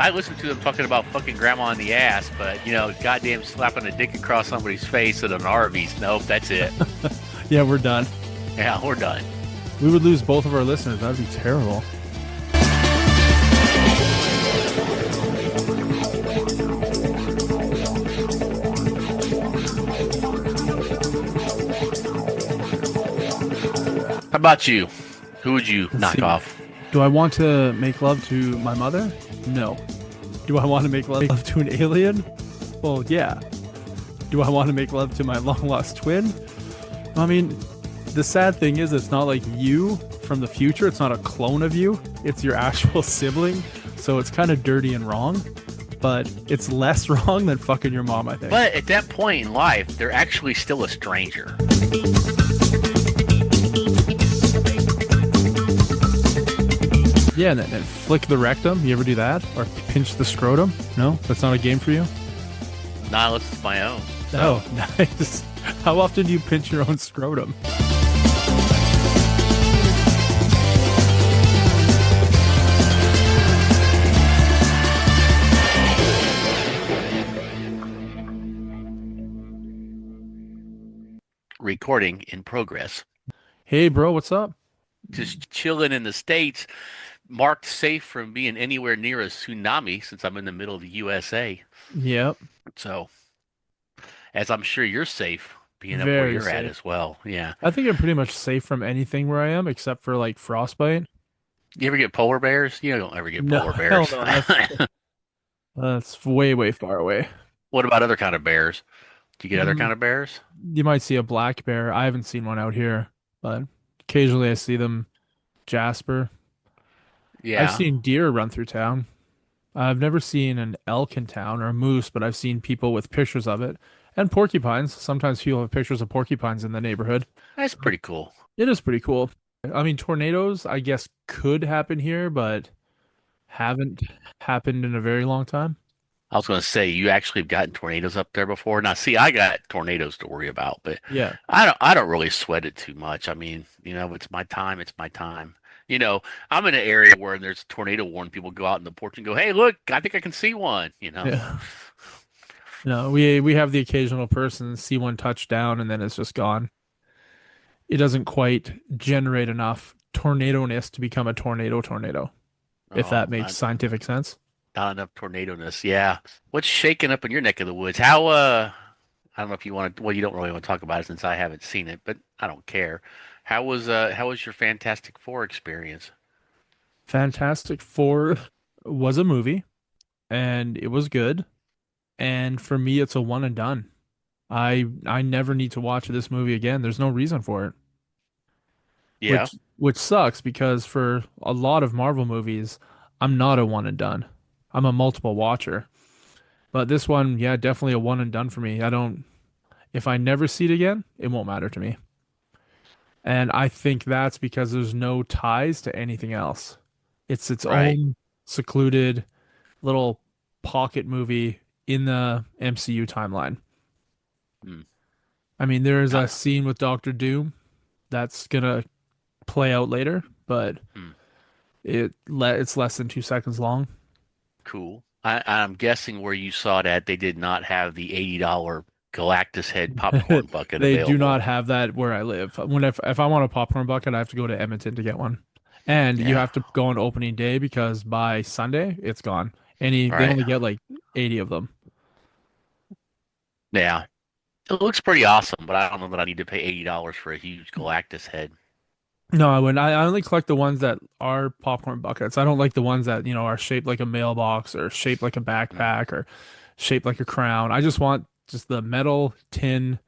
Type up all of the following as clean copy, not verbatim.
I listen to them talking about fucking grandma in the ass, but goddamn slapping a dick across somebody's face at an Arby's. Nope, that's it. Yeah, we're done. Yeah, we're done. We would lose both of our listeners. That'd be terrible. How about you? Who would you knock see. off? Do I want to make love to my mother? No. Do I want to make love to an alien? Well, yeah. Do I want to make love to my long lost twin? I mean, the sad thing is, it's not like you from the future. It's not a clone of you. It's your actual sibling. So it's kind of dirty and wrong. But it's less wrong than fucking your mom, I think. But at that point in life, they're actually still a stranger. Yeah, and then flick the rectum. You ever do that? Or pinch the scrotum? No? That's not a game for you? Not unless it's my own. So. Oh, nice. How often do you pinch your own scrotum? Recording in progress. Hey, bro, what's up? Just chilling in the States, marked safe from being anywhere near a tsunami since I'm in the middle of the USA. Yep. So, as I'm sure you're safe being up where Very you're safe. at as well. Yeah. I think I'm pretty much safe from anything where I am except for like frostbite. You ever get polar bears? You don't ever get No, polar hell bears. no. That's way, way far away. What about other kind of bears? Do you get other Mm, kind of bears? You might see a black bear. I haven't seen one out here, but occasionally I see them. Jasper. I've Yeah. seen deer run through town. I've never seen an elk in town or a moose, but I've seen people with pictures of it. And porcupines. Sometimes people have pictures of porcupines in the neighborhood. That's pretty cool. It is pretty cool. I mean, tornadoes, I guess, could happen here, but haven't happened in a very long time. I was going to say you actually have gotten tornadoes up there before. Now, see, I got tornadoes to worry about, but Yeah. I don't really sweat it too much. I mean, it's my time, it's my time. I'm in an area where there's a tornado warning. People go out in the porch and go, "Hey, look, I think I can see one." Yeah. No, we have the occasional person see one touch down and then it's just gone. It doesn't quite generate enough tornado-ness to become a tornado, if Oh, that makes scientific sense. not enough tornado-ness. Yeah. What's shaking up in your neck of the woods? How I don't know if you want to, well, you don't really want to talk about it since I haven't seen it, but I don't care. How was your Fantastic Four experience? Fantastic Four was a movie and it was good. And for me, it's a one and done. I never need to watch this movie again. There's no reason for it, Yeah. which sucks because for a lot of Marvel movies, I'm not a one and done. I'm a multiple watcher. But this one, yeah, definitely a one and done for me. I don't, if I never see it again, it won't matter to me. And I think that's because there's no ties to anything else. It's its Right. own secluded little pocket movie in the MCU timeline. Hmm. I mean, there's Uh, a scene with Doctor Doom that's gonna play out later, but hmm. it's less than 2 seconds long. Cool. I'm guessing where you saw that they did not have the $80 Galactus head popcorn bucket They do available. not have that where I live. If I want a popcorn bucket, I have to go to Edmonton to get one. And you Yeah. have to go on opening day because by Sunday it's gone. They Right. only get like 80 of them. Yeah. It looks pretty awesome, but I don't know that I need to pay $80 for a huge Galactus head. No, I wouldn't. I only collect the ones that are popcorn buckets. I don't like the ones that, are shaped like a mailbox or shaped like a Mm. backpack or shaped like a crown. I just want just the metal tin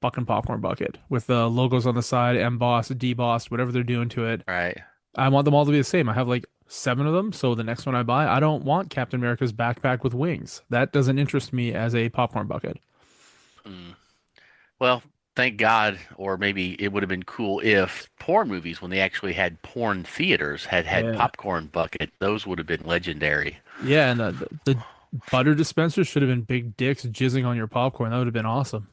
fucking popcorn bucket with the logos on the side, embossed, debossed, whatever they're doing to it. Right. I want them all to be the same. I have like 7 of them, so the next one I buy, I don't want Captain America's backpack with wings. That doesn't interest me as a popcorn bucket. Mm. Well, thank God, or maybe it would have been cool if porn movies, when they actually had porn theaters, had Yeah. popcorn bucket. Those would have been legendary. Yeah, and the butter dispenser should have been big dicks jizzing on your popcorn. That would have been awesome.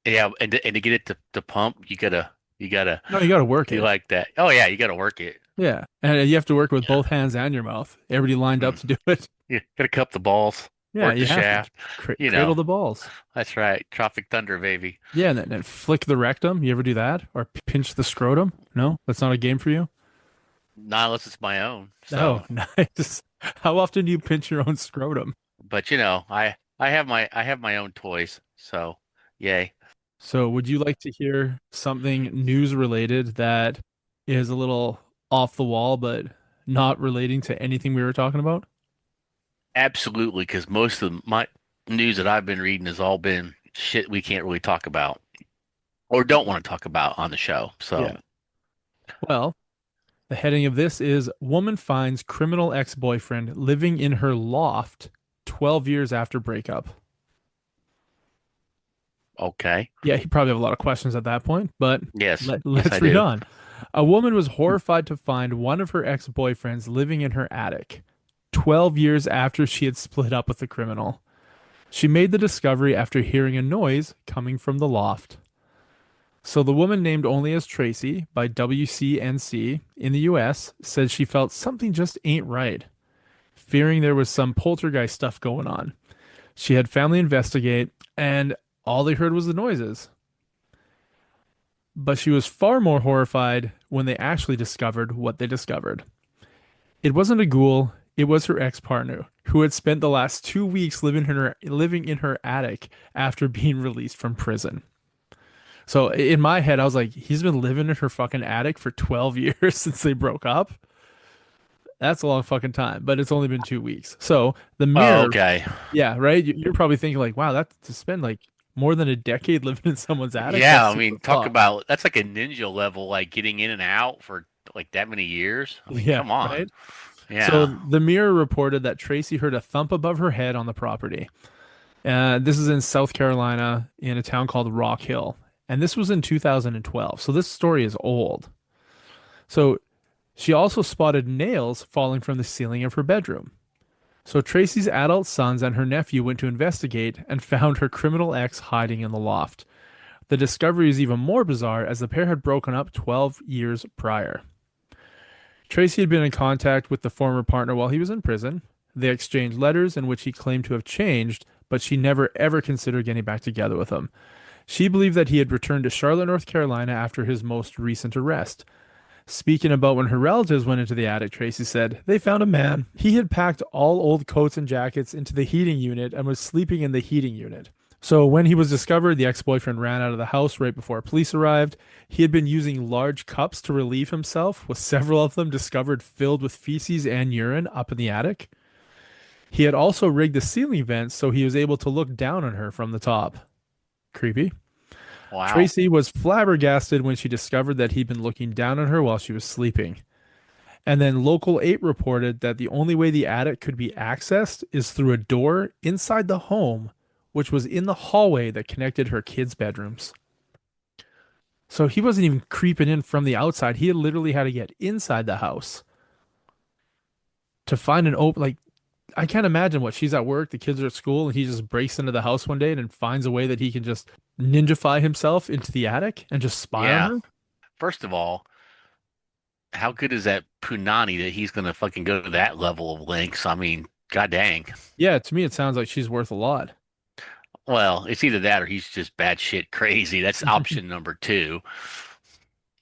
Yeah, and to get it to pump, you gotta No, you got to work do it. like that. Oh yeah, you gotta work it. Yeah. And you have to work with Yeah. both hands and your mouth. Everybody lined up Mm. to do it. Yeah. Gotta cup the balls, Yeah, work the you have to shaft. You cradle know, the balls. that's right. Tropic Thunder, baby. Yeah, and then flick the rectum. You ever do that? Or pinch the scrotum? No, that's not a game for you? Not unless it's my own. Oh, So, nice. How often do you pinch your own scrotum? but I have my own toys. So, yay. So, would you like to hear something news related that is a little off the wall, but not relating to anything we were talking about? Absolutely, because most of my news that I've been reading has all been shit we can't really talk about or don't want to talk about on the show. So, Yeah. Well, the heading of this is Woman finds criminal ex-boyfriend living in her loft 12 years after breakup. okay. Yeah, he probably have a lot of questions at that point, but Yes. Yes, I let's read do. on. A woman was horrified to find one of her ex-boyfriends living in her attic 12 years after she had split up with the criminal. She made the discovery after hearing a noise coming from the loft. So the woman named only as Tracy by WCNC in the US said she felt something just ain't right, fearing there was some poltergeist stuff going on. She had family investigate, and all they heard was the noises. But she was far more horrified when they actually discovered what they discovered. It wasn't a ghoul, it was her ex-partner, who had spent the last 2 weeks living in her attic after being released from prison. So in my head, I was like, he's been living in her fucking attic for 12 years since they broke up. That's a long fucking time, but it's only been 2 weeks. So the Oh, mirror, okay. yeah, right? You're probably thinking like, wow, that's to spend like more than a decade living in someone's attic. Yeah, That's I super mean, talk fucked. about that's like a ninja level, like getting in and out for like that many years. I mean, Yeah, come on. right. So Yeah. the mirror reported that Tracy heard a thump above her head on the property. This is in South Carolina in a town called Rock Hill. And this was in 2012. So this story is old. So she also spotted nails falling from the ceiling of her bedroom. So Tracy's adult sons and her nephew went to investigate and found her criminal ex hiding in the loft. The discovery is even more bizarre as the pair had broken up 12 years prior. Tracy had been in contact with the former partner while he was in prison. They exchanged letters in which he claimed to have changed, but she never ever considered getting back together with him. She believed that he had returned to Charlotte, North Carolina after his most recent arrest. Speaking about when her relatives went into the attic, Tracy said, they found a man. He had packed all old coats and jackets into the heating unit and was sleeping in the heating unit. So when he was discovered, the ex-boyfriend ran out of the house right before police arrived. He had been using large cups to relieve himself, with several of them discovered filled with feces and urine up in the attic. He had also rigged the ceiling vents so he was able to look down on her from the top. Creepy. Wow. Tracy was flabbergasted when she discovered that he'd been looking down on her while she was sleeping. And then Local 8 reported that the only way the attic could be accessed is through a door inside the home, which was in the hallway that connected her kids' bedrooms. So he wasn't even creeping in from the outside. He literally had to get inside the house to find an open, like, I can't imagine what she's at work, the kids are at school, and he just breaks into the house one day and then finds a way that he can just ninjafy himself into the attic and just spy on Yeah. her. First of all, how good is that punani that he's gonna fucking go to that level of lengths? I mean, god dang. Yeah, to me, it sounds like she's worth a lot. Well, it's either that or he's just bad shit crazy. That's option number two.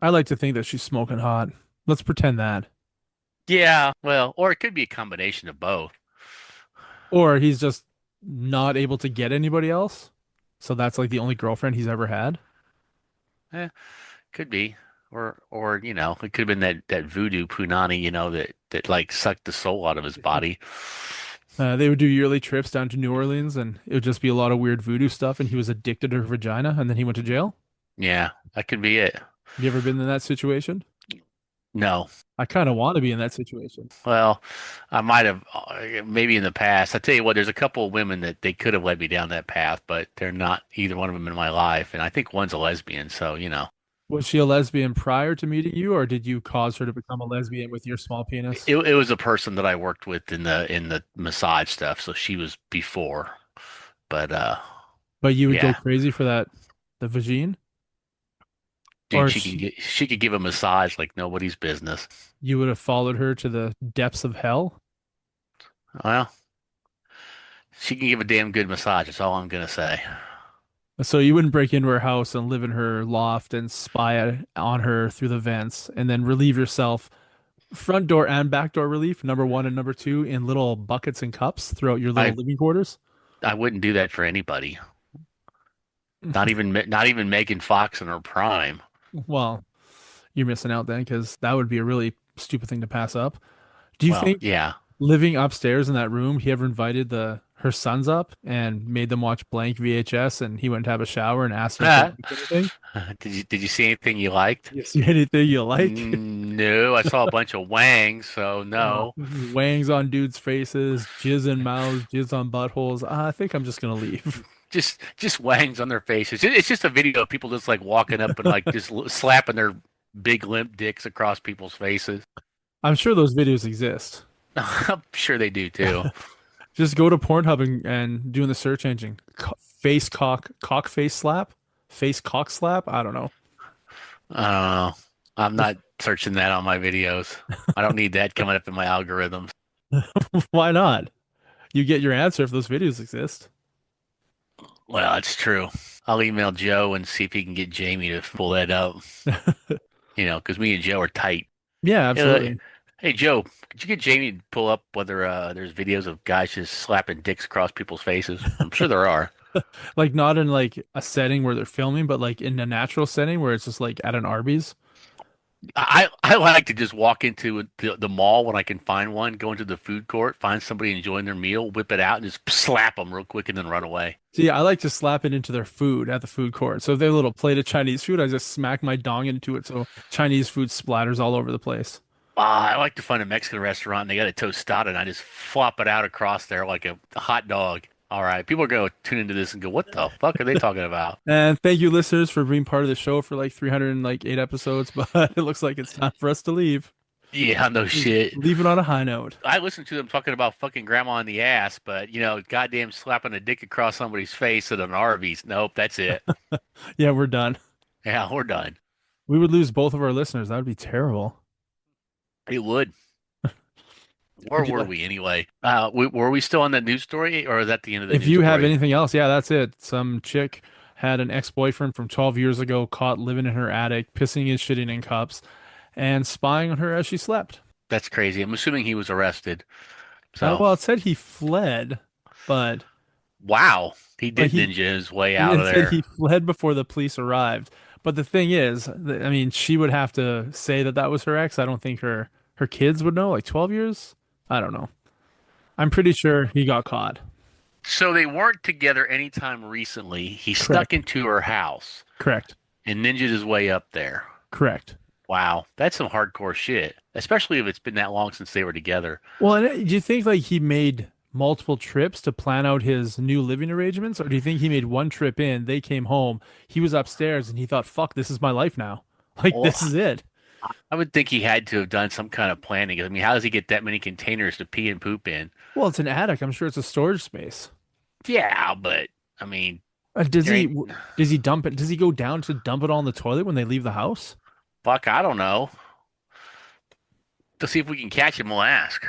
I like to think that she's smoking hot. Let's pretend that. Yeah, well, or it could be a combination of both. Or he's just not able to get anybody else. So that's like the only girlfriend he's ever had. Eh, could be. Or it could have been that voodoo punani, that like sucked the soul out of his body. They would do yearly trips down to New Orleans, and it would just be a lot of weird voodoo stuff. And he was addicted to her vagina, and then he went to jail. Yeah, that could be it. Have you ever been in that situation? No. I kind of want to be in that situation. Well, I might have maybe in the past. I tell you what, there's a couple of women that they could have led me down that path, but they're not either one of them in my life. And I think one's a lesbian, so. Was she a lesbian prior to meeting you, or did you cause her to become a lesbian with your small penis? It was a person that I worked with in the massage stuff, so she was before. But But you would go yeah. crazy for that, the vagine? Dude, Or she could give a massage like nobody's business. you would have followed her to the depths of hell? Well, she can give a damn good massage. That's all I'm gonna say. So you wouldn't break into her house and live in her loft and spy on her through the vents and then relieve yourself front door and back door relief, number one and number two, in little buckets and cups throughout your little I living quarters? I wouldn't do that for anybody. Not even Megan Fox in her prime. Well, you're missing out then because that would be a really stupid thing to pass up. Do you Well, think yeah. living upstairs in that room, he ever invited the her sons up and made them watch blank VHS and he went to have a shower and asked them if they liked anything? Did you see anything you liked? You see anything you like? No, I saw a bunch of wangs, so no. Wangs on dudes' faces, jizz in mouths, jizz on buttholes. I think I'm just gonna leave. Just wangs on their faces. It's just a video of people just like walking up and like just slapping their big limp dicks across people's faces. I'm sure those videos exist. I'm sure they do too. Just go to Pornhub and do in the search engine face cock face slap, face cock slap. I don't know. I don't know. I'm Just not searching that on my videos. I don't need that coming up in my algorithms. why not? You get your answer if those videos exist. Well, it's true. I'll email Joe and see if he can get Jamie to pull that up. Because me and Joe are tight. Yeah, Hey, absolutely. hey, Joe, could you get Jamie to pull up whether there's videos of guys just slapping dicks across people's faces? I'm sure there are. Like not in like a setting where they're filming, but like in a natural setting where it's just like at an Arby's. I like to just walk into the mall when I can find one, go into the food court, find somebody enjoying their meal, whip it out, and just slap them real quick and then run away. See, I like to slap it into their food at the food court. So if they have a little plate of Chinese food, I just smack my dong into it so Chinese food splatters all over the place. I like to find a Mexican restaurant and they got a tostada and I just flop it out across there like a hot dog. All right, people are going to tune into this and go, "What the fuck are they talking about?" And thank you, listeners, for being part of the show for like 308 episodes. But it looks like it's time for us to leave. Yeah, no shit. Leave it on a high note. I listened to them talking about fucking grandma in the ass, but goddamn slapping a dick across somebody's face at an Arby's. Nope, that's it. Yeah, we're done. Yeah, we're done. We would lose both of our listeners. That would be terrible. It would. Where Would you were like? we anyway? Were we still on that news story, or is that the end of the If news you have story? anything else, yeah, that's it. Some chick had an ex-boyfriend from 12 years ago caught living in her attic, pissing and shitting in cups, and spying on her as she slept. That's crazy. I'm assuming he was arrested. So, Well, it said he fled, but wow, he like did ninja his way out of it said there. he fled before the police arrived. But the thing is, I mean, she would have to say that that was her ex. I don't think her kids would know. Like 12 years? I don't know. I'm pretty sure he got caught. So they weren't together anytime recently. He snuck Correct. into her house Correct. and ninjaed his way up there. Correct. Wow, that's some hardcore shit. Especially if it's been that long since they were together. Well, and do you think like he made multiple trips to plan out his new living arrangements, or do you think he made one trip in, they came home, he was upstairs, and he thought, "Fuck, this is my life now. Like Well, this is it." I would think he had to have done some kind of planning. I mean, how does he get that many containers to pee and poop in? Well, it's an attic. I'm sure it's a storage space. Yeah, but I mean, Does there he? ain't Does he dump it? Does he go down to dump it all in the toilet when they leave the house? fuck. I don't know. To see if we can catch him, we'll ask.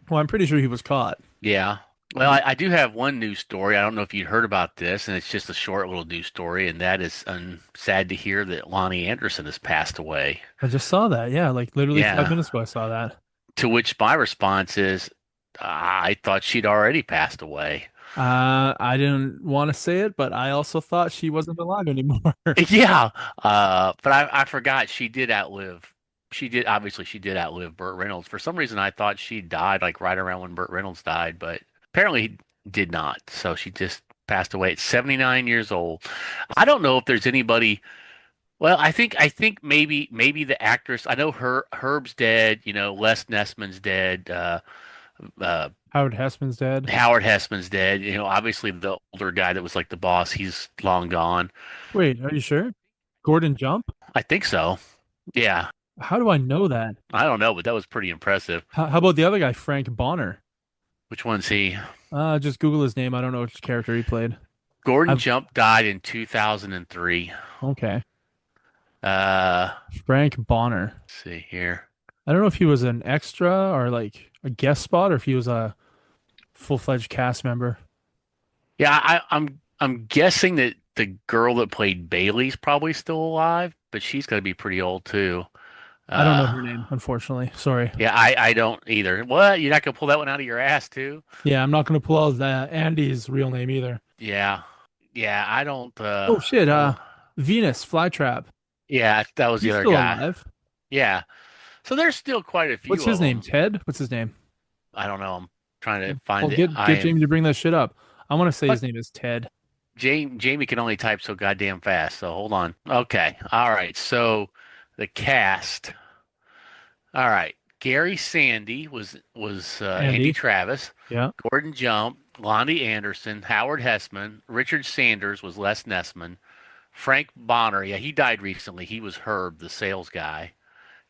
Well, I'm pretty sure he was caught. Yeah. Well, I do have one news story. I don't know if you'd heard about this, and it's just a short little news story, and that is sad to hear that Lonnie Anderson has passed away. I just saw that. Yeah, like literally 5 minutes Yeah. ago, I saw that. To which my response is, I thought she'd already passed away. I didn't want to say it, but I also thought she wasn't alive anymore. Yeah. But I forgot she did outlive. She did outlive Burt Reynolds. For some reason, I thought she died like right around when Burt Reynolds died, but apparently he did not. So she just passed away at 79 years old. I don't know if there's anybody. Well, I think maybe the actress. I know Herb's dead. Les Nessman's dead. Uh, Howard Hessman's dead. Howard Hessman's dead. Obviously the older guy that was like the boss, he's long gone. Wait, are you sure? Gordon Jump? I think so. Yeah. How do I know that? I don't know, but that was pretty impressive. How about the other guy, Frank Bonner? Which one's he? Just Google his name. I don't know which character he played. Gordon I've Jump died in 2003. okay. Uh, Frank Bonner. let's see here. I don't know if he was an extra or like a guest spot or if he was a full-fledged cast member. Yeah, I'm guessing that the girl that played Bailey's probably still alive, but she's got to be pretty old too. I don't know Uh, her name, unfortunately. Sorry. yeah, I don't either. What? You're not gonna pull that one out of your ass too? Yeah, I'm not gonna pull out that Andy's real name either. Yeah, yeah, I don't. Oh shit, Hold on. Venus Flytrap. Yeah, that was the He's other still guy. alive. Yeah, so there's still quite a What's few his of name? them. Ted? What's his name? I don't know. I'm trying to Well, find it. get Jamie to bring that shit up. I want to say What? his name is Ted. Jamie can only type so goddamn fast. So hold on. Okay. All right. So the cast. All right. Gary Sandy was Andy Andy. Travis, Yeah. Gordon Jump, Lonnie Anderson, Howard Hessman, Richard Sanders was Les Nessman, Frank Bonner. Yeah, he died recently. He was Herb, the sales guy.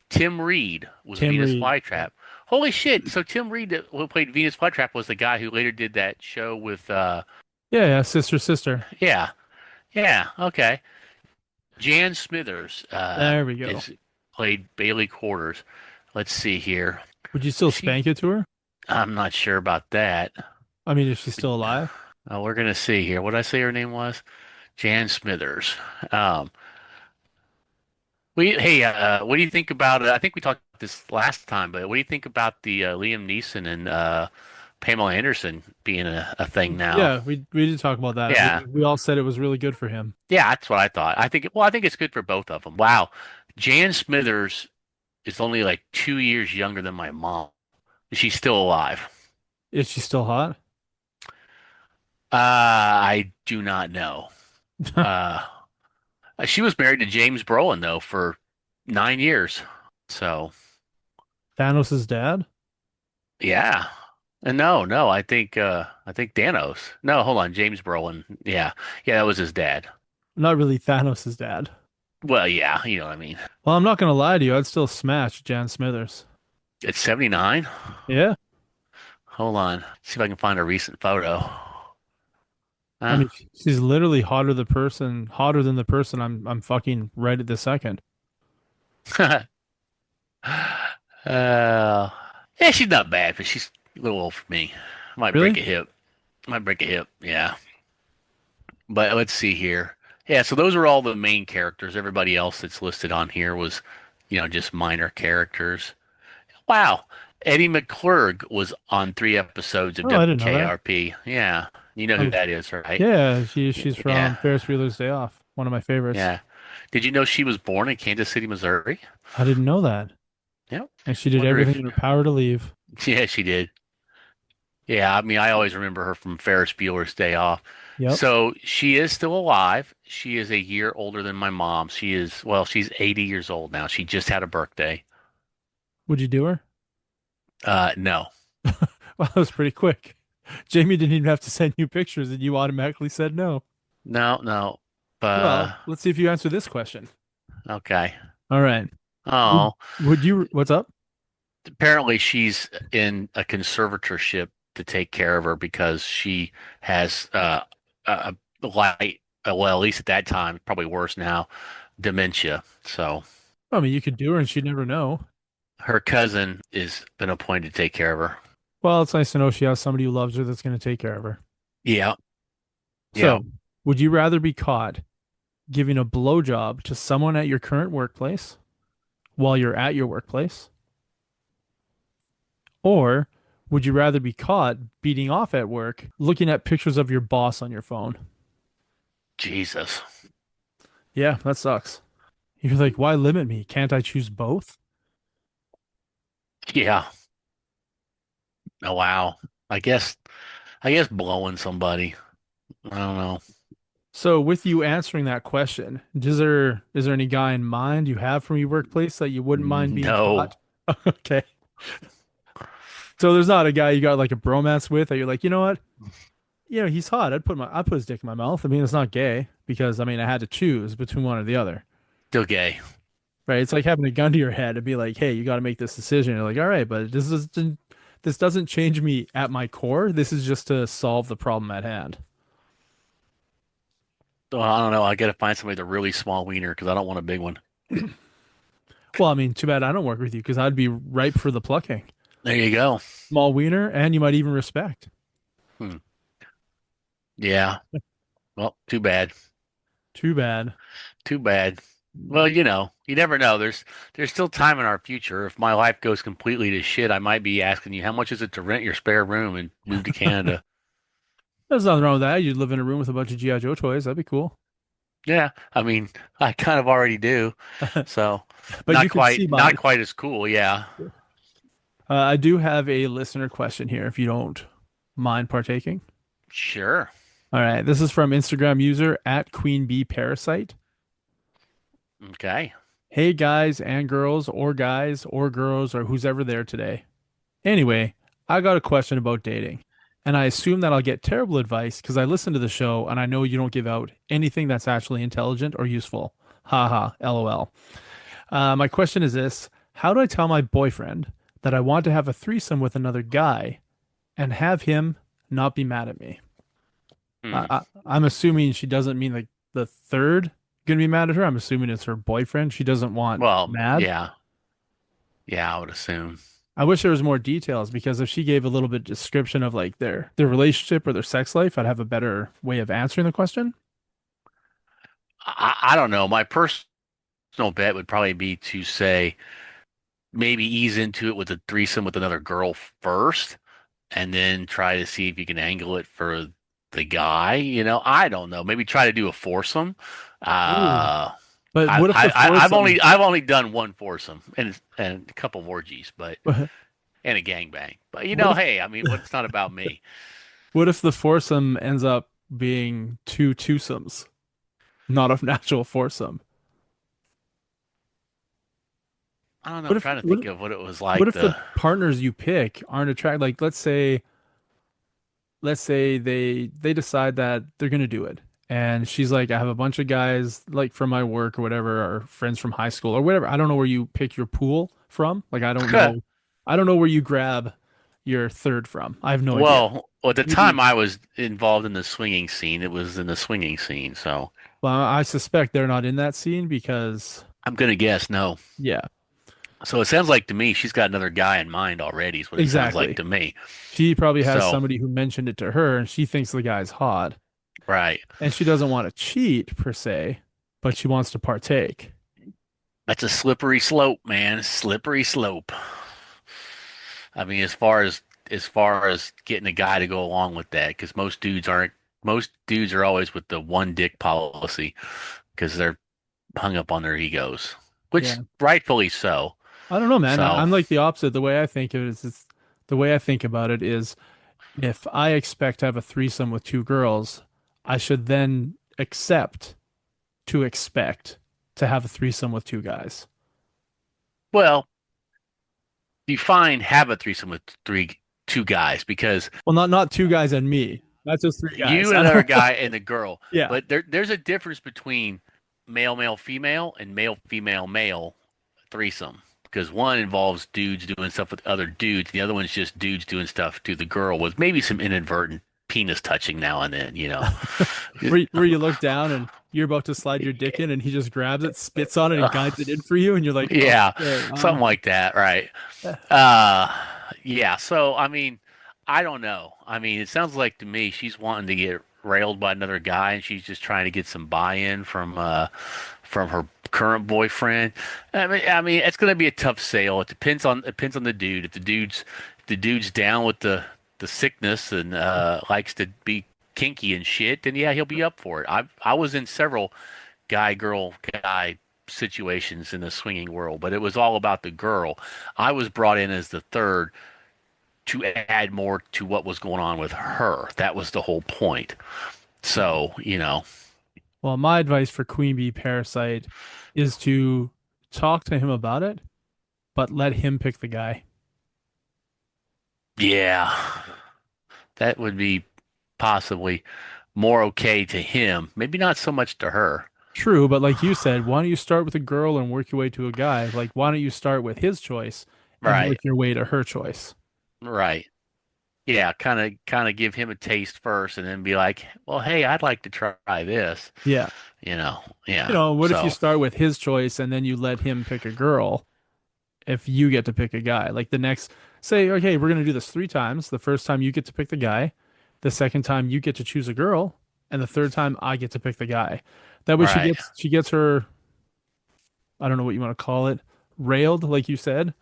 Tim Reed was Tim Venus Reed. Yeah. Flytrap. Holy shit! So Tim Reed, who played Venus Flytrap, was the guy who later did that show with. Yeah, yeah, sister, sister. Yeah, yeah, okay. Jan Smithers There we go. is played Bailey Quarters. Let's see here. Would you still She, spank it to her? I'm not sure about that. I mean, is she still alive? We're gonna see here. What did I say her name was? Jan Smithers. Um, what do you think about? I think we talked about this last time, but what do you think about the Liam Neeson and Pamela Anderson being a thing now? Yeah, we did talk about that. Yeah, We all said it was really good for him. yeah, that's what I thought. I think it's good for both of them. Wow, Jan Smithers is only like 2 years younger than my mom. She's still alive. Is she still hot? I do not know. Uh, she was married to James Brolin though for 9 years. So Thanos' dad? yeah. And no, I think Danos. No, hold on, James Brolin. Yeah. Yeah, that was his dad. Not really Thanos' dad. Well, yeah, you know what I mean. Well, I'm not gonna lie to you. I'd still smash Jan Smithers. It's 79. Yeah. Hold on. See if I can find a recent photo. I Huh? mean, she's literally hotter than the person I'm fucking right at this second. Yeah, she's not bad, but she's a little old for me. Might break Really? a hip. Might break a hip. Yeah. But let's see here. Yeah, so those are all the main characters. Everybody else that's listed on here was, just minor characters. Wow. Eddie McClurg was on 3 episodes of Oh, I didn't know that. WKRP. Yeah. You know who Oh, that is, right? yeah, she's Yeah. from Ferris Bueller's Day Off. One of my favorites. Yeah. Did you know she was born in Kansas City, Missouri? I didn't know that. Yeah. And she did Wonder everything if, in her power to leave. yeah, she did. Yeah, I mean, I always remember her from Ferris Bueller's Day Off. Yep. So she is still alive. She is a year older than my mom. She's 80 years old now. She just had a birthday. Would you do her? No, Well, that was pretty quick. Jamie didn't even have to send you pictures and you automatically said no. no. Well, Uh, let's see if you answer this question. okay. All right. Would, Oh, would you, what's up? apparently she's in a conservatorship to take care of her because she has a light, well, at least at that time, probably worse now, dementia. So I mean, you could do her and she'd never know. her cousin is been appointed to take care of her. Well, it's nice to know she has somebody who loves her that's going to take care of her. Yeah, yeah. So, would you rather be caught giving a blowjob to someone at your current workplace while you're at your workplace? Or would you rather be caught beating off at work looking at pictures of your boss on your phone? Jesus. Yeah, that sucks. You're like, why limit me? Can't I choose both? Yeah. Oh wow. I guess I guess blowing somebody. I don't know. So, with you answering that question, is there any guy in mind you have from your workplace that you wouldn't mind being No. caught? Okay. So there's not a guy you got like a bromance with that you're like, you know what? He's hot. I'd put his dick in my mouth. I mean, it's not gay because I mean I had to choose between one or the other. Still gay. Right? It's like having a gun to your head and be like, hey, you got to make this decision. You're like, all right, but this doesn't change me at my core. This is just to solve the problem at hand. Well, I don't know. I gotta find somebody with a really small wiener because I don't want a big one. Well, I mean, too bad I don't work with you because I'd be ripe for the plucking. There you go. Small wiener, and you might even respect. Hmm. Yeah. Well, too bad. Too bad. Too bad. Well, you never know. There's still time in our future. If my life goes completely to shit, I might be asking you, how much is it to rent your spare room and move to Canada? There's nothing wrong with that. You'd live in a room with a bunch of G.I. Joe toys. That'd be cool. Yeah, I mean, I kind of already do. So, But you could see not mine. quite as cool. Yeah. I do have a listener question here, if you don't mind partaking. Sure. All right, this is from Instagram user at Queen Bee Parasite. Okay. Hey guys or girls or who's ever there today. Anyway, I got a question about dating, and I assume that I'll get terrible advice because I listen to the show and I know you don't give out anything that's actually intelligent or useful. Haha, lol. My question is this: how do I tell my boyfriend that I want to have a threesome with another guy and have him not be mad at me? Hmm. I'm assuming she doesn't mean like the third gonna be mad at her. I'm assuming it's her boyfriend. She doesn't want Well, mad. yeah. Yeah, I would assume. I wish there was more details because if she gave a little bit description of like their relationship or their sex life, I'd have a better way of answering the question. I don't know. My personal bet would probably be to say maybe ease into it with a threesome with another girl first, and then try to see if you can angle it for the guy. I don't know. Maybe try to do a foursome. Ooh. Uh, But what if the I've foursome, only done one foursome and a couple of orgies, but what and a gangbang. But if hey, I mean, what's not about me? what if the foursome ends up being two twosomes, not a natural foursome? I don't know. What I'm if trying to what think of what it was what like. if the partners you pick aren't attractive? Like let's say they decide that they're gonna do it. And she's like, I have a bunch of guys like from my work or whatever, or friends from high school or whatever. I don't know where you pick your pool from. Like I don't know where you grab your third from. I have no idea. At the time Maybe I was involved in the swinging scene, it was in the swinging scene. So well, I suspect they're not in that scene because I'm gonna guess no. yeah, So it sounds like to me she's got another guy in mind already, is what it sounds like exactly. to me. She probably has So, somebody who mentioned it to her and she thinks the guy's hot. right. And she doesn't want to cheat per se, but she wants to partake. That's a slippery slope, man. Slippery slope. I mean, as far as getting a guy to go along with that, because most dudes are always with the one dick policy because they're hung up on their egos, which Yeah. rightfully so. I don't know, man. So, I'm like the opposite. The way I think of it is the way I think about it is if I expect to have a threesome with two girls, I should then expect to have a threesome with two guys. well, define have a threesome with two guys because Well, not two guys and me. Not just three guys. you and I another don't guy and the girl. Yeah. But there's a difference between male female and male threesome because one involves dudes doing stuff with other dudes, the other one's just dudes doing stuff to the girl with maybe some inadvertent penis touching now and then. Where you look down and you're about to slide your dick in and he just grabs it, spits on it and guides it in for you and you're like, Yeah, "Okay, something like that, right? Uh, yeah. So I mean, I don't know. I mean, it sounds like to me she's wanting to get railed by another guy, and she's just trying to get some buy-in from her current boyfriend. I mean, it's going to be a tough sale. It depends on the dude. If the dude's down with the sickness and likes to be kinky and shit, then yeah, he'll be up for it. I was in several guy situations in the swinging world, but it was all about the girl. I was brought in as the third to add more to what was going on with her. That was the whole point. So. well, my advice for Queen Bee Parasite is to talk to him about it, but let him pick the guy. Yeah, that would be possibly more okay to him. Maybe not so much to her. True, but like you said, why don't you start with a girl and work your way to a guy? Like, why don't you start with his choice and work Right, your way to her choice? right. yeah, kind of give him a taste first, and then be like, well, hey, I'd like to try this. Yeah. You know, yeah. What if you So start with his choice and then you let him pick a girl if you get to pick a guy? Like the next, say, okay, we're going to do this 3 times. The first time you get to pick the guy, the second time you get to choose a girl, and the third time I get to pick the guy. That way right, she gets her, I don't know what you want to call it, railed, like you said,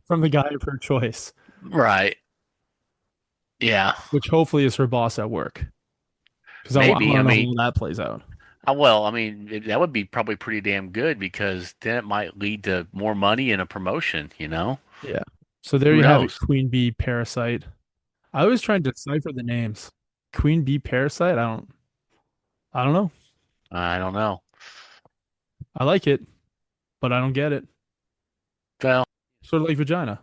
from the guy of her choice, right, yeah. which hopefully is her boss at work. Because I want Maybe. I to know mean, how that plays out. well, I mean, that would be probably pretty damn good because then it might lead to more money and a promotion, you know? Yeah. So there Who you have it, knows? Queen Bee Parasite. I was trying to decipher the names. Queen Bee Parasite? I don't know. I don't know. I like it, but I don't get it. Well, Sort of like vagina.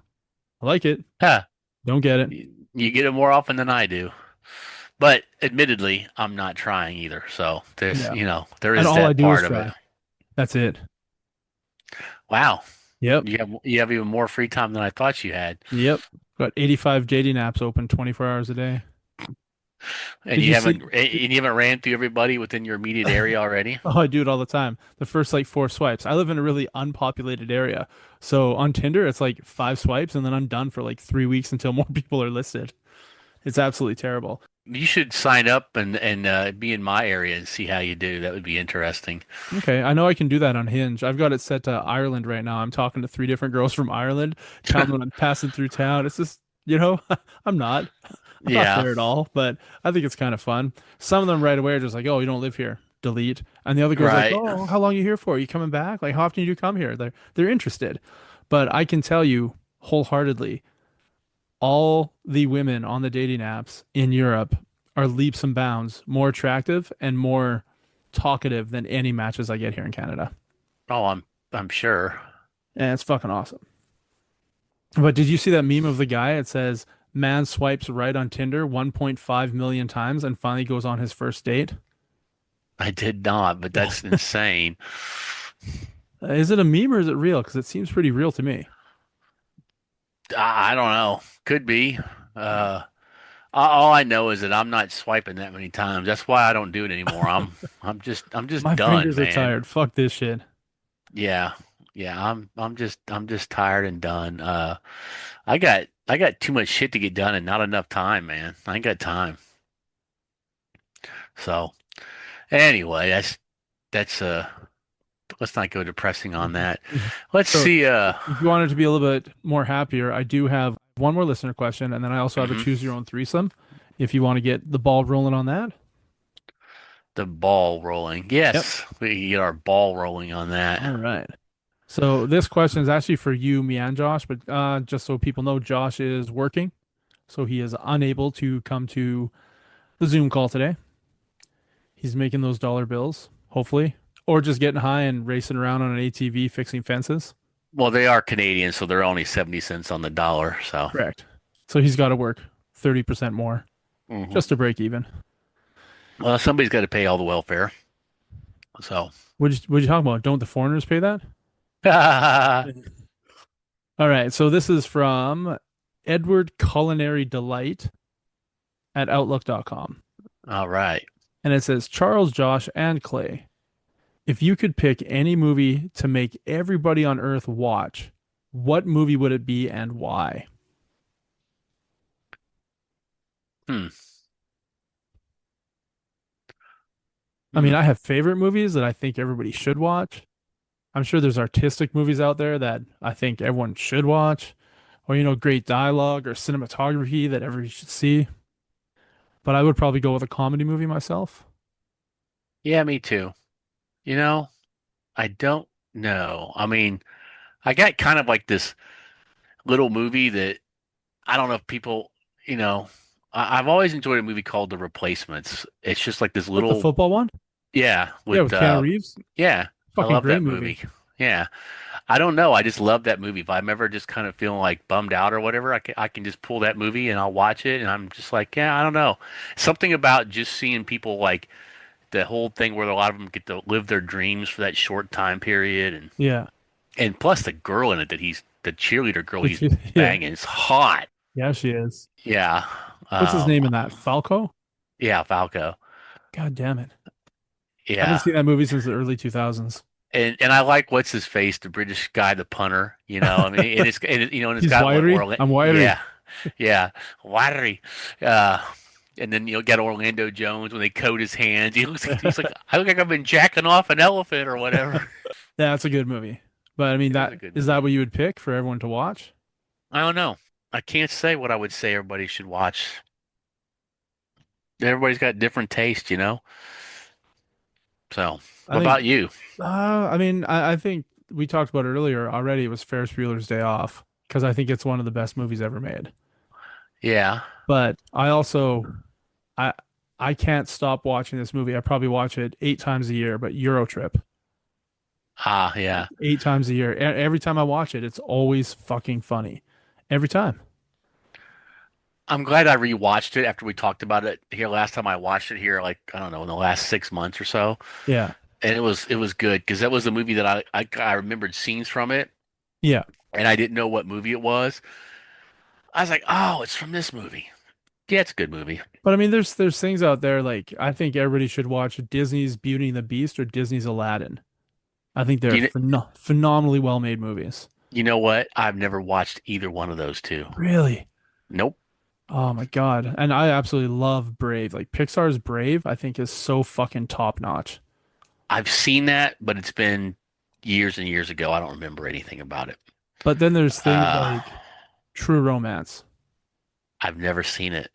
I like it, huh, don't get it. you get it more often than I do. But admittedly, I'm not trying either. So Yeah. there And is all I that do is part of it. try. That's it. Wow. Yep. You have even more free time than I thought you had. Yep. Got 85 dating apps open 24 hours a day. And Did you you haven't see? and you haven't ran through everybody within your immediate area already? Oh, I do it all the time. The first like 4 swipes. I live in a really unpopulated area. So on Tinder, it's like 5 swipes and then I'm done for like 3 weeks until more people are listed. It's absolutely terrible. You should sign up and be in my area and see how you do. That would be interesting. Okay, I know I can do that on Hinge. I've got it set to Ireland right now. I'm talking to 3 different girls from Ireland, telling them I'm passing through town. It's just, I'm not. I'm not Yeah, there at all, but I think it's kind of fun. Some of them right away are just like, "Oh, you don't live here." Delete. And the other girl's like, right. "Oh, how long are you here for? Are you coming back? Like, how often do you come here?" They're interested. But I can tell you wholeheartedly, all the women on the dating apps in Europe are leaps and bounds more attractive and more talkative than any matches I get here in Canada. Oh, I'm sure. And it's fucking awesome. But did you see that meme of the guy? It says, man swipes right on Tinder 1.5 million times and finally goes on his first date. I did not, but that's insane. Is it a meme or is it real? Because it seems pretty real to me. I don't know. Could be. Uh, all I know is that I'm not swiping that many times. That's why I don't do it anymore. I'm just My done, fingers are man. tired. Fuck this shit. Yeah. Yeah, I'm just tired and done. I got too much shit to get done and not enough time, man. I ain't got time. So, anyway, that's let's not go depressing on that. Let's So see if you wanted to be a little bit more happier, I do have one more listener question, and then I also have a mhm, choose your own threesome. If you want to get the ball rolling on that. the ball rolling. Yep. Yes, we get our ball rolling on All that. right. So this question is actually for you, me, and Josh, but just so people know, Josh is working, so he is unable to come to the Zoom call today. He's making those dollar bills, hopefully, or just getting high and racing around on an ATV fixing fences. Well, they are Canadian, so they're only 70 cents on the dollar. So, Correct. So he's got to work 30% more mhm. just to break even. Well, somebody's got to pay all the welfare. So, What'd you talk about? Don't the foreigners pay that? All right. So this is from Edward Culinary Delight at Outlook.com. all right. And it says, Charles, Josh, and Clay, if you could pick any movie to make everybody on Earth watch, what movie would it be and why? Hmm. I mean, Hmm. I have favorite movies that I think everybody should watch. I'm sure there's artistic movies out there that I think everyone should watch, or, great dialogue or cinematography that everybody should see. But I would probably go with a comedy movie myself. Yeah, me too. You know, I don't know. I mean, I got kind of like this little movie that I don't know if people, you know, I've always enjoyed a movie called The Replacements. It's just like this What, the little, football one? yeah, Yeah, with with Keanu Reeves. yeah, I Fucking love great that movie. movie. Yeah. I don't know. I just love that movie. If I'm ever just kind of feeling like bummed out or whatever, I can just pull that movie and I'll watch it and I'm just like, yeah, I don't know. Something about just seeing people like the whole thing where a lot of them get to live their dreams for that short time period Yeah. and plus the girl in it that he's the cheerleader girl he's Yeah. banging is hot. Yeah, she is. Yeah. What's his name Um, in that? Falco? yeah, Falco. God damn it. I haven't Yeah. seen that movie since the early 2000s. And I like what's his face, the British guy, the punter, you know. I mean, and it's He's got what wiry. Orlando, I'm wiry. yeah, yeah, Watery. Uh, and then got Orlando Jones when they coat his hands. He's like, I look like I've been jacking off an elephant or whatever. Yeah, that's a good movie. But I mean, It is a that good is that movie. what you would pick for everyone to watch? I don't know. I can't say what I would say everybody should watch. Everybody's got different taste, you know. So, I what think, about you? I mean, I think we talked about it earlier already. It was Ferris Bueller's Day Off because I think it's one of the best movies ever made. Yeah. But I also, I, I can't stop watching this movie. I probably watch it 8 times a year, but Euro Trip, Ah, yeah. 8 times a year. Every time I watch it, it's always fucking funny. Every time. I'm glad I rewatched it after we talked about it here last time I watched it here, like I don't know, in the last 6 months or so. Yeah. And it was good because that was a movie that I remembered scenes from it, Yeah. and I didn't know what movie it was. I was like, oh, it's from this movie. Yeah, it's a good movie. But I mean, there's things out there like I think everybody should watch Disney's Beauty and the Beast or Disney's Aladdin. I think they're You know, phenomenally well made movies. you know what? I've never watched either one of those two. Really? Nope. Oh my God. And I absolutely love Brave. Like Pixar's Brave, I think is so fucking top notch. I've seen that, but it's been years and years ago. I don't remember anything about it. But then there's things Uh, like True Romance. I've never seen it.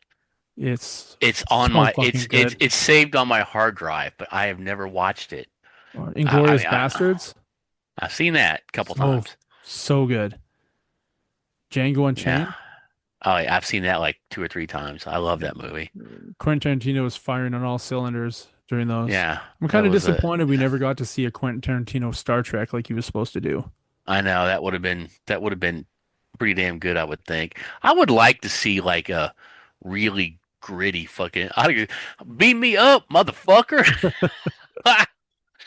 It's It's on so my fucking good. it's saved on my hard drive, but I have never watched it. Or I Inglorious mean, Bastards. I've seen that a couple So times. so good. Django Yeah. Unchained. Oh, yeah, I've seen that like 2 or 3 times. I love that movie. Quentin Tarantino was firing on all cylinders during those. Yeah, I'm that kind of was a. disappointed we never got to see a Quentin Tarantino Star Trek like he was supposed to do. I know that would have been pretty damn good. I would think. I would like to see like a really gritty fucking. Beam me up, motherfucker.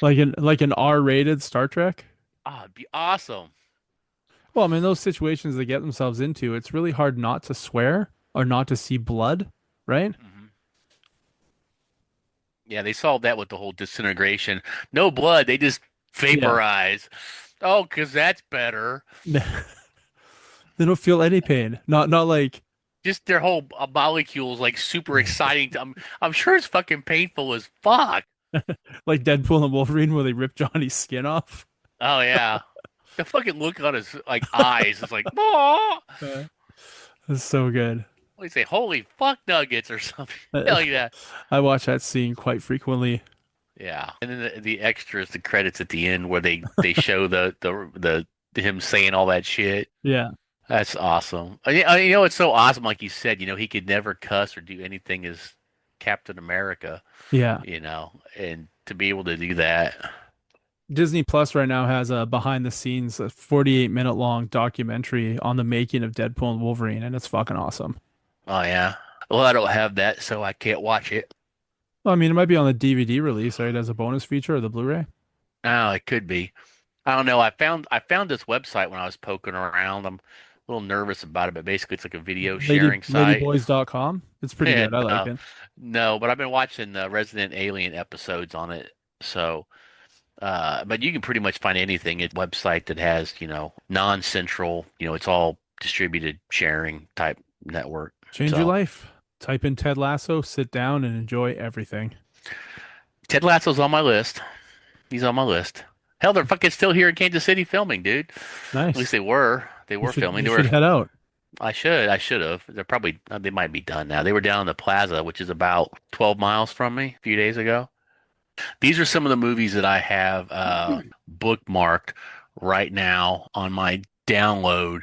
Like an R-rated Star Trek. Oh, it'd be awesome. Well, I mean, those situations they get themselves into, it's really hard not to swear or not to see blood, right? Hmm. Yeah, they solved that with the whole disintegration. No blood, they just Yeah. vaporize. Oh, 'cause that's better. They don't feel any pain. Not like Just their whole molecules like super exciting. I'm sure it's fucking painful as fuck. like Deadpool and Wolverine where they rip Johnny's skin off. Oh yeah, the fucking look on his like eyes is like, oh, It's so good. what do you say? Holy fuck nuggets or something. Uh, Hell yeah, I watch that scene quite frequently. yeah. And then the extras, the credits at the end where they show the him saying all that shit. Yeah. That's awesome. It's so awesome. Like you said, he could never cuss or do anything as Captain America. Yeah. And to be able to do that. Disney Plus right now has a behind the scenes, a 48-minute long documentary on the making of Deadpool and Wolverine, and it's fucking awesome. Oh yeah. Well, I don't have that, so I can't watch it. Well, I mean, it might be on the DVD release, right, as a bonus feature or the Blu-ray. Oh, it could be. I don't know. I found this website when I was poking around. I'm a little nervous about it, but basically it's like a video sharing site. Ladyboys.com. It's pretty Yeah, good. I like no, it. no, but I've been watching the Resident Alien episodes on it. So, but you can pretty much find anything at a website that has, non-central, it's all distributed sharing type network. Change your So life. Type in Ted Lasso, sit down, and enjoy everything. Ted Lasso's on my list. He's on my list. Hell, they're fucking still here in Kansas City filming, dude. At least Nice. they were. They You were should filming. you They should were. head out. I should have. They're probably. They might be done now. They were down in the plaza, which is about 12 miles from me a few days ago. These are some of the movies that I have bookmarked right now on my download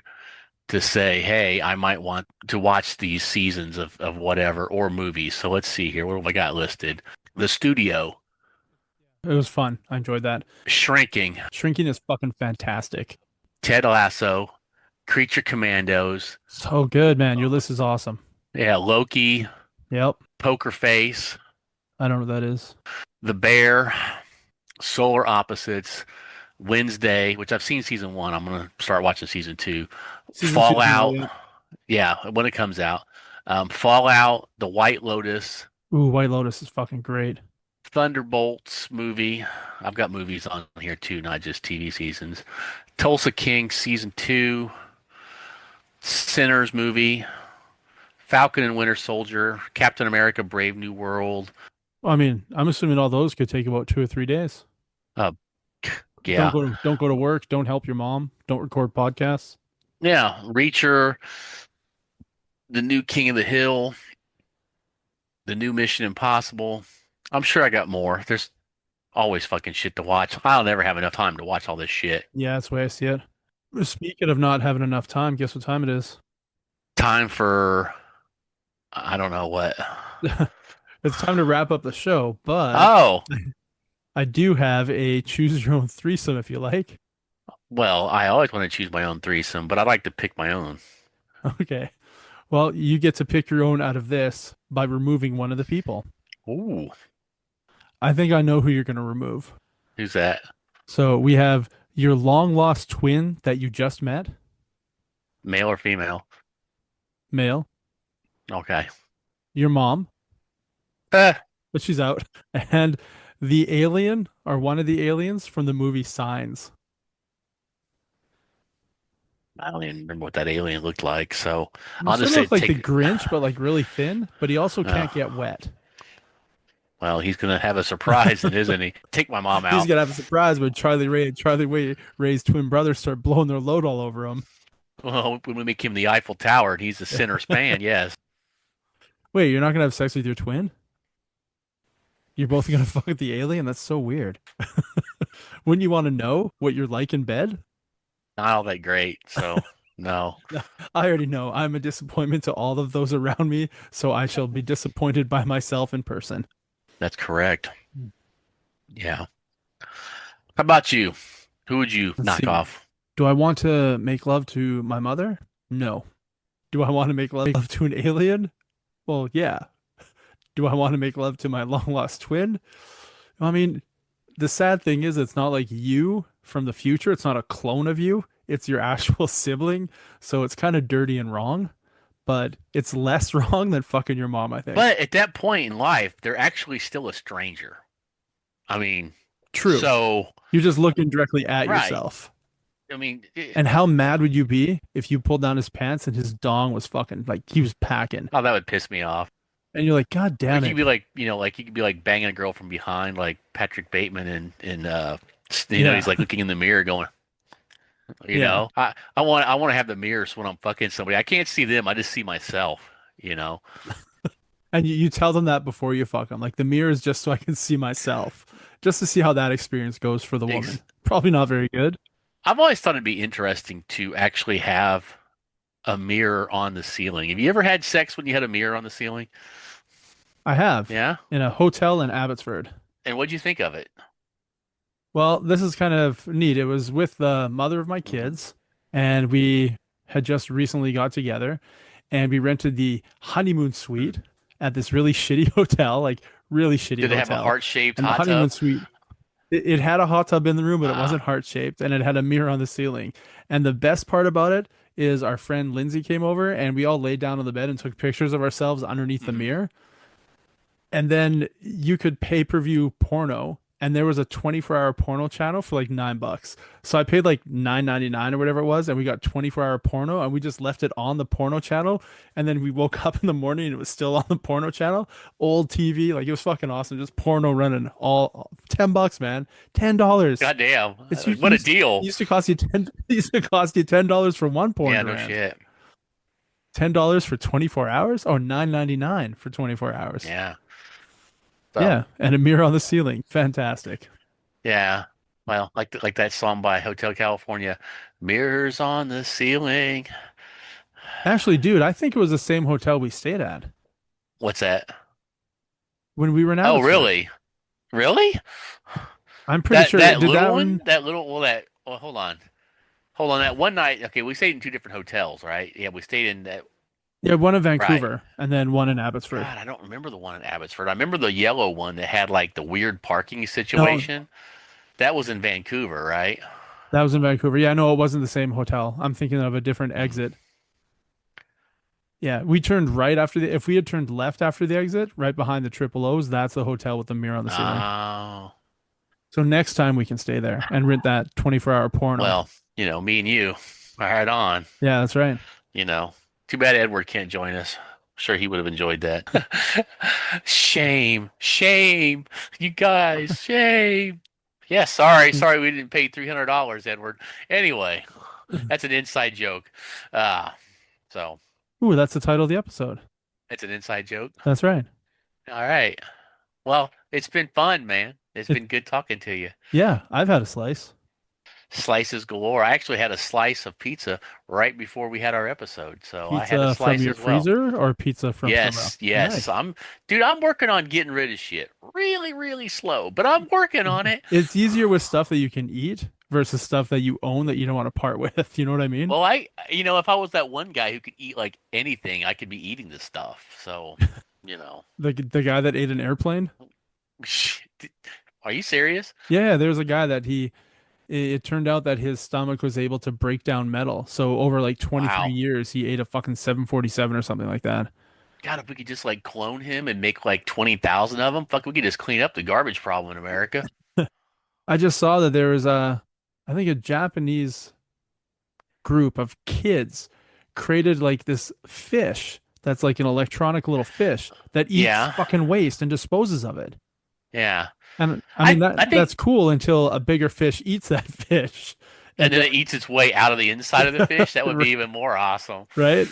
to say, hey, I might want to watch these seasons of whatever or movies. So let's see here. What have I got listed? The Studio, It was fun. I enjoyed that. Shrinking, Shrinking is fucking fantastic. Ted Lasso, Creature Commandos, So good, man. Your list is awesome. yeah, Loki, Yep. Poker Face, I don't know what that is. The Bear, Solar Opposites, Wednesday, which I've seen season one. I'm gonna start watching season two. Season two's not out Fallout. yet. Yeah, when it comes out. Fallout, The White Lotus, Ooh, White Lotus is fucking great. Thunderbolts movie. I've got movies on here too, not just TV seasons. Tulsa King season two, Sinners movie, Falcon and Winter Soldier, Captain America: Brave New World. I mean, I'm assuming all those could take about 2 or 3 days. Uh, Don't yeah, go to don't go to work. Don't help your mom. Don't record podcasts. yeah. Reacher, the new King of the Hill, the new Mission Impossible. I'm sure I got more. There's always fucking shit to watch. I'll never have enough time to watch all this shit. Yeah, that's the way I see it. Speaking of not having enough time, guess what time it is? Time for I don't know what. It's time to wrap up the show, but Oh, I do have a choose your own threesome if you like. well, I always want to choose my own threesome, but I like to pick my own. Okay. Well, you get to pick your own out of this by removing one of the people. Ooh, I think I know who you're going to remove. who's that? So we have your long lost twin that you just met, Male or female? male, Okay. your mom, Eh, but she's out, and the alien or one of the aliens from the movie Signs. I don't even remember what that alien looked like, so You I'll sort just of say look like the take. Grinch, but like really thin, but he also Uh, can't get wet. well, he's gonna have a surprise, and isn't he? Take my mom He's out. gonna have a surprise when Ray's twin brothers start blowing their load all over him. Well, when we make him the Eiffel Tower and he's the center span, yes. Wait, you're not gonna have sex with your twin? You're both gonna fuck the alien? That's so weird. Wouldn't you want to know what you're like in bed? Not all that great, so no, I already know. I'm a disappointment to all of those around me, so I shall be disappointed by myself in person. that's correct. Yeah. How about you? Who would you Let's knock see. off? Do I want to make love to my mother? No. Do I want to make love to an alien? Well, yeah. Do I want to make love to my long lost twin? I mean, the sad thing is, it's not like you from the future. It's not a clone of you. It's your actual sibling. So it's kind of dirty and wrong, but it's less wrong than fucking your mom, I think. But at that point in life, they're actually still a stranger. I mean, True. so You're just looking directly at right. yourself. I mean, And how mad would you be if you pulled down his pants and his dong was fucking like he was packing? oh, that would piss me off. And you're like, God damn Like you it. could be like, like you could be like banging a girl from behind, like Patrick Bateman, and he's Yeah. like looking in the mirror, going, Yeah. I want to have the mirrors when I'm fucking somebody. I can't see them. I just see myself. You know. And you tell them that before you fuck them. Like the mirror is just so I can see myself, just to see how that experience goes for the woman. Ex Probably not very good. I've always thought it'd be interesting to actually have a mirror on the ceiling. Have you ever had sex when you had a mirror on the ceiling? I have Yeah. in a hotel in Abbotsford. And what'd you think of it? Well, this is kind of neat. It was with the mother of my Hmm. kids, and we had just recently got together, and we rented the honeymoon suite at this really shitty hotel, like really shitty Did it have a hotel. heart-shaped And the hot honeymoon tub? suite, it had a hot tub in the room, but it wasn't Ah. heart shaped, and it had a mirror on the ceiling. And the best part about it is our friend Lindsay came over, and we all laid down on the bed and took pictures of ourselves underneath the Hmm. mirror, and then you could pay-per-view porno, and there was a 24-hour porno channel for like $9. So I paid like 9.99 or whatever it was, and we got 24-hour porno, and we just left it on the porno channel. And then we woke up in the morning and it was still on the porno channel. Old TV, like it was fucking awesome. Just porno running all $10, man. $10. Goddamn. It's What a deal. used to cost you it used to cost you $10 for one porn Yeah, to no rent. shit. $10 for 24 hours? Oh, 9.99 for 24 hours. Yeah. So, Yeah, and a mirror on the ceiling. Fantastic. yeah. Well, like that song by Hotel California, Mirrors on the Ceiling. Actually, dude, I think it was the same hotel we stayed at What's that? when we were in Oh, Abbotsford. really? Really? I'm pretty That sure. that Did little that one? one? That little well that well hold on. Hold on. That one night, okay, we stayed in two different hotels, right? Yeah, we stayed in that Yeah, one in right. Vancouver and then one in Abbotsford. God, I don't remember the one in Abbotsford. I remember the yellow one that had like the weird parking No, situation. That was in Vancouver, right? that was in Vancouver. Yeah, no, it wasn't the same hotel. I'm thinking of a different Hmm. exit. Yeah, we turned right after the. If we had turned left after the exit, right behind the triple O's, that's the hotel with the mirror on the ceiling. Oh, So next time we can stay there and rent that 24-hour porno. well, me and you, right on. Yeah, that's right. You know, too bad Edward can't join us. Sure, he would have enjoyed that. Shame, shame, you guys, shame. Yeah, sorry, we didn't pay $300, Edward. Anyway, that's an inside joke. Ah, so Ooh, that's the title of the episode. it's an inside joke. That's right. All right. Well, it's been fun, man. It's It, been good talking to you. yeah, I've had a slice. Slices galore. I actually had a slice of pizza right before we had our episode, so I had a Pizza from slice your as well. freezer or pizza from somewhere else? Yes, yes. Nice. Dude, I'm working on getting rid of shit. Really, really slow, but I'm working on it. It's easier with stuff that you can eat versus stuff that you own that you don't want to part with. You know what I mean? Well, if I was that one guy who could eat like anything, I could be eating this stuff. So, you know, The guy that ate an airplane. are you serious? Yeah, there's a guy that it turned out that his stomach was able to break down metal. So over like 23 Wow. years, he ate a fucking 747 or something like that. God, if we could just like clone him and make like 20,000 of them, fuck, we could just clean up the garbage problem in America. I just saw that there was I think a Japanese group of kids created like this fish that's like an electronic little fish that eats Yeah, fucking waste and disposes of it. yeah. And I mean I that's think, cool until a bigger fish eats that fish. and And then then it eats its way out of the inside of the fish. That would be even more awesome. right?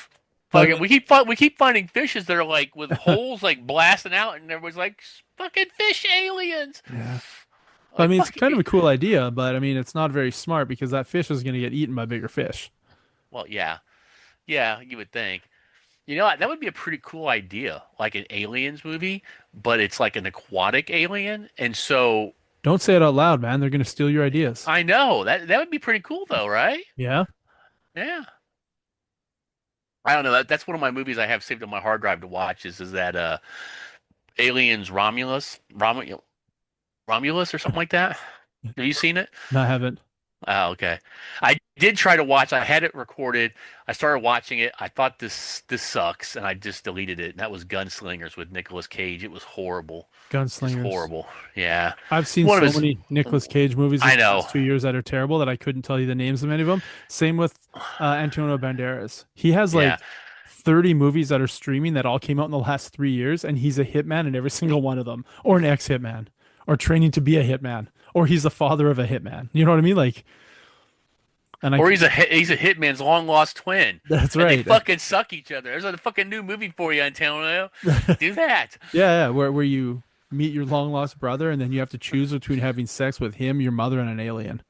But Fucking, we keep finding fishes that are like with holes like blasting out, and everyone's like, "Fucking fish aliens!" yeah. I Like mean, it's kind of fucking. a cool idea, but I mean, it's not very smart because that fish is going to get eaten by bigger fish. Well, yeah, yeah, you would think. That would be a pretty cool idea, like an aliens movie, but it's like an aquatic alien, and so Don't say it out loud, man. They're going to steal your ideas. I know that would be pretty cool, though, right? Yeah. Yeah. I don't know. That's one of my movies I have saved on my hard drive to watch. Is that Aliens Romulus or something like that? Have you seen it? No, I haven't. Oh, okay. I did try to watch. I had it recorded. I started watching it. I thought this sucks, and I just deleted it. And that was Gunslingers with Nicolas Cage. It was horrible, just Gunslingers. horrible. Yeah, I've seen one of so his. many Nicolas Cage movies in I the know. last 2 years that are terrible that I couldn't tell you the names of many of them. Same with Antonio Banderas. He has Yeah, like 30 movies that are streaming that all came out in the last 3 years, and he's a hitman in every single one of them, or an ex-hitman, or training to be a hitman, or he's the father of a hitman. You know what I mean? Like, and I or can't. he's a hitman's long lost twin, That's and they right. fucking suck each other. There's a fucking new movie for you, Antonio. Do that. Yeah, yeah, where you meet your long lost brother and then you have to choose between having sex with him, your mother, and an alien.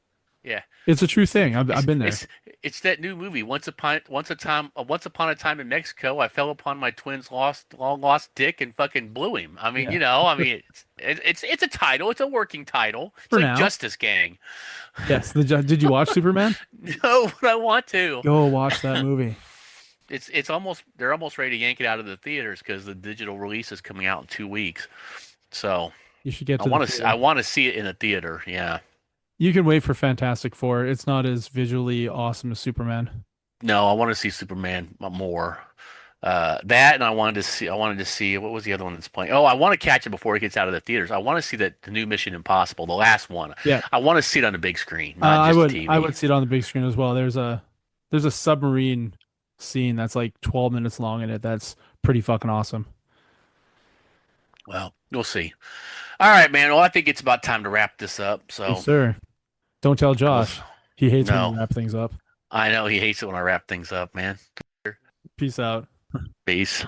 Yeah. It's a true thing. I've It's been there. it's it's that new movie. Once upon a time in Mexico, I fell upon my twin's long lost dick and fucking blew him. I mean, Yeah. it's a title. It's a working title. It's For like now. Justice Gang. Yes. Did you watch Superman? No, but I want to. Go watch that movie. It's almost they're almost ready to yank it out of the theaters because the digital release is coming out in 2 weeks. So You should get I to the want to I theater. want to see it in a theater. Yeah. You can wait for Fantastic Four. It's not as visually awesome as Superman. No, I want to see Superman more. That and I wanted to see what was the other one that's playing? Oh, I want to catch it before it gets out of the theaters. I want to see the new Mission Impossible, the last one. Yeah. I want to see it on the big screen, not I just would I TV. would see it on the big screen as well. There's a submarine scene that's like 12 minutes long in it. That's pretty fucking awesome. Well, we'll see. All right, man. Well, I think it's about time to wrap this up. Yes, So, sir. Don't tell we'll, Josh. He hates when you no, wrap things up. I know he hates it when I wrap things up, man. Peace out. Peace.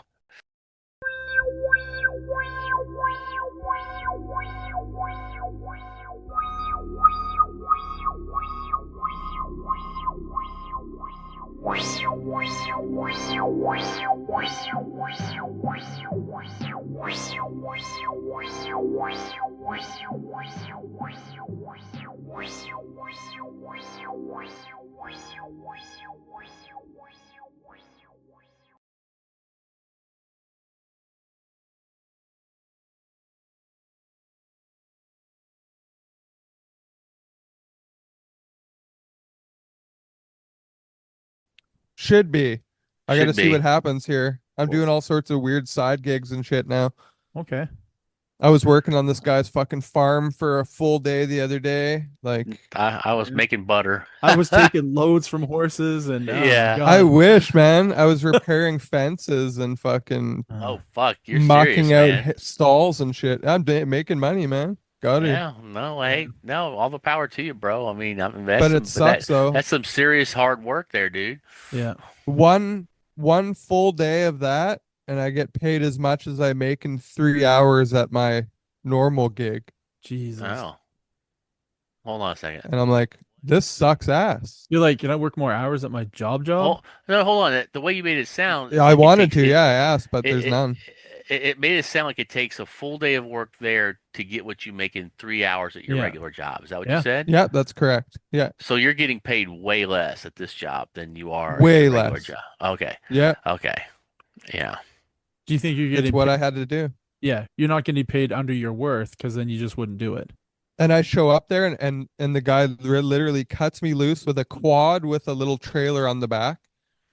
Should be. I got to Should see what be. happens here. I'm Well, doing all sorts of weird side gigs and shit now. Okay. I was working on this guy's fucking farm for a full day the other day. Like, I was Yeah. making butter. I was taking loads from horses and oh my Yeah. I God. wish, man. I was repairing fences and fucking Uh, Oh fuck, you're mucking serious, out man. stalls and shit. Making money, man. Got to. Yeah, no, yeah. hey, no, all the power to you, bro. I mean, that's But it some, but sucks though. that's some serious hard work there, dude. Yeah. One one full day of that, and I get paid as much as I make in 3 hours at my normal gig. Jesus. Oh, hold on a second. And I'm like, this sucks ass. You're like, can I work more hours at my job? Oh, no, hold on. The way you made it sound, Yeah, it's I like it wanted takes to, yeah, I asked, but it there's it none. it made it sound like it takes a full day of work there to get what you make in 3 hours at your Yeah. regular job. Is that what you Yeah. said? Yeah, that's correct. Yeah, So you're getting paid way less at this job than you are at your way regular less. job. Okay. Yeah, Okay. Yeah. Do you think you're it's getting what paid? I had to do. Yeah. You're not getting paid under your worth because then you just wouldn't do it. And I show up there, and the guy literally cuts me loose with a quad with a little trailer on the back,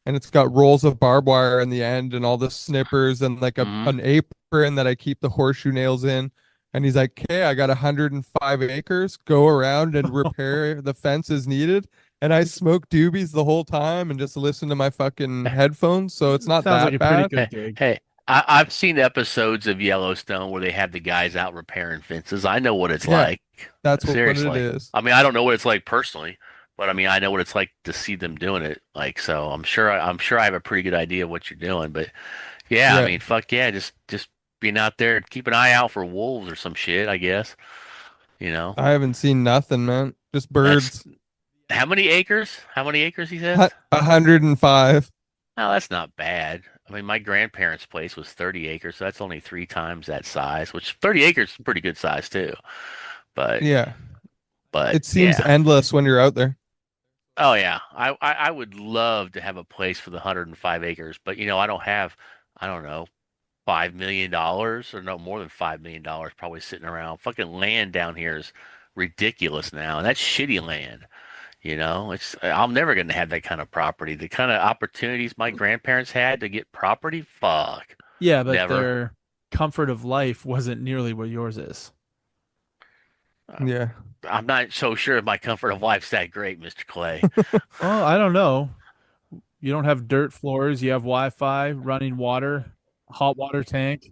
and it's got rolls of barbed wire in the end and all the snippers and like Hmm. an apron that I keep the horseshoe nails in. And he's like, "Okay, I got 105 acres. Go around and repair the fence as needed." And I smoke doobies the whole time and just listen to my fucking headphones, so it's not Sounds like that a pretty bad. good Hey, gig. hey, I've seen episodes of Yellowstone where they have the guys out repairing fences. I know what it's Yeah, like. that's what it Seriously. is. I mean, I don't know what it's like personally, but I mean, I know what it's like to see them doing it. Like, so I'm sure I have a pretty good idea of what you're doing. But yeah, I Yeah, mean, fuck yeah, just being out there, keep an eye out for wolves or some shit, I guess. You know, I haven't seen nothing, man. Just that's birds. how many acres? How many acres he says? 105. Oh, that's not bad. I mean, my grandparents' place was 30 acres, so that's only three times that size, which 30 acres is pretty good size too. But, Yeah. but It seems yeah. endless when you're out there. Oh yeah. I would love to have a place for the 105 acres, but I don't have, I don't know, $5 million or no more than $5 million probably sitting around. Fucking land down here is ridiculous now, and that's shitty land. I'm never going to have that kind of property. The kind of opportunities my grandparents had to get property, fuck. Yeah, but Never. their comfort of life wasn't nearly what yours is. Uh, Yeah. I'm not so sure if my comfort of life's that great, Mr. Clay. Well, I don't know. You don't have dirt floors, you have Wi-Fi, running water, hot water tank.